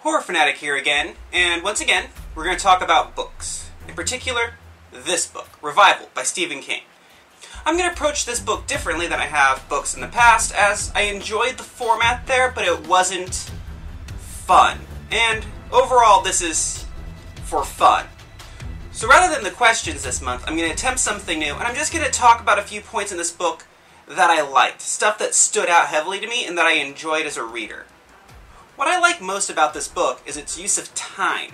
Horror Fanatic here again, and once again, we're going to talk about books. In particular, this book, Revival by Stephen King. I'm going to approach this book differently than I have books in the past, as I enjoyed the format there, but it wasn't fun. And overall, this is for fun. So rather than the questions this month, I'm going to attempt something new, and I'm just going to talk about a few points in this book that I liked, stuff that stood out heavily to me and that I enjoyed as a reader. What I like most about this book is its use of time.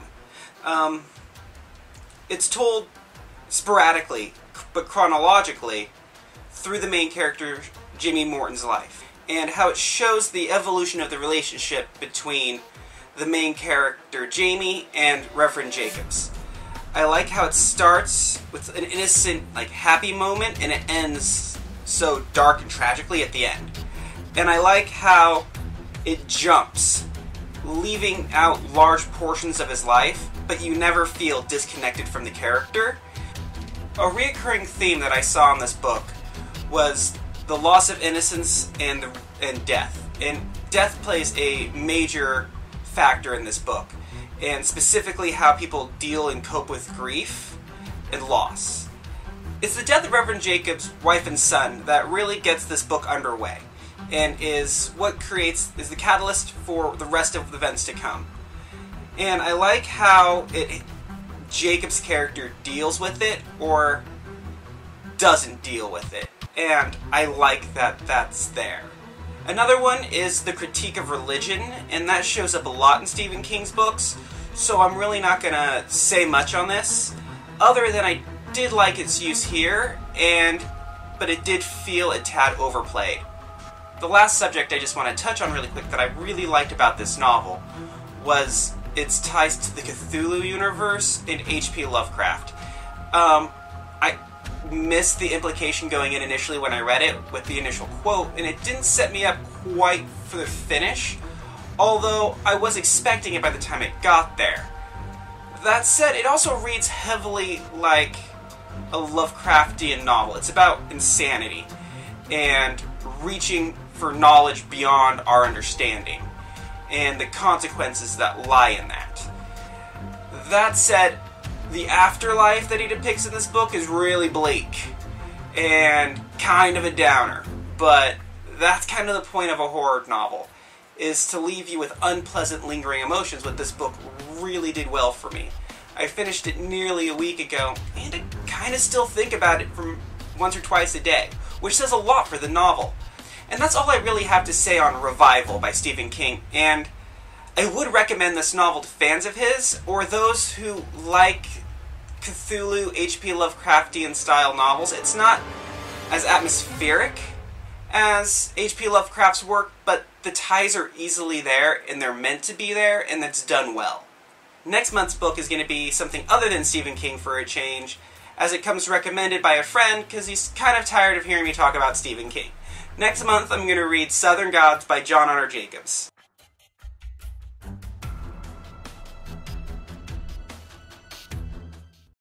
It's told sporadically, but chronologically, through the main character, Jamie Morton's life, and how it shows the evolution of the relationship between the main character, Jamie, and Reverend Jacobs. I like how it starts with an innocent, happy moment, and it ends so dark and tragically at the end. And I like how it jumps, leaving out large portions of his life, but you never feel disconnected from the character. A reoccurring theme that I saw in this book was the loss of innocence and death. And death plays a major factor in this book, and specifically how people deal and cope with grief and loss. It's the death of Reverend Jacobs' wife and son that really gets this book underway, and is the catalyst for the rest of the events to come. And I like how Jacob's character deals with it, or doesn't deal with it, and I like that that's there. Another one is the critique of religion, and that shows up a lot in Stephen King's books, so I'm really not going to say much on this, other than I did like its use here, but it did feel a tad overplayed. The last subject I just want to touch on really quick that I really liked about this novel was its ties to the Cthulhu universe and H.P. Lovecraft. I missed the implication going in initially when I read it with the initial quote, and it didn't set me up quite for the finish, although I was expecting it by the time it got there. That said, it also reads heavily like a Lovecraftian novel. It's about insanity and reaching for knowledge beyond our understanding, and the consequences that lie in that. That said, the afterlife that he depicts in this book is really bleak and kind of a downer, but that's kind of the point of a horror novel, is to leave you with unpleasant lingering emotions. What this book really did well for me. I finished it nearly a week ago, and I kind of still think about it from once or twice a day, which says a lot for the novel. And that's all I really have to say on Revival by Stephen King, and I would recommend this novel to fans of his, or those who like Cthulhu, H.P. Lovecraftian style novels. It's not as atmospheric as H.P. Lovecraft's work, but the ties are easily there, and they're meant to be there, and it's done well. Next month's book is going to be something other than Stephen King for a change, as it comes recommended by a friend, because he's kind of tired of hearing me talk about Stephen King. Next month, I'm going to read Southern Gods by John Hunter Jacobs.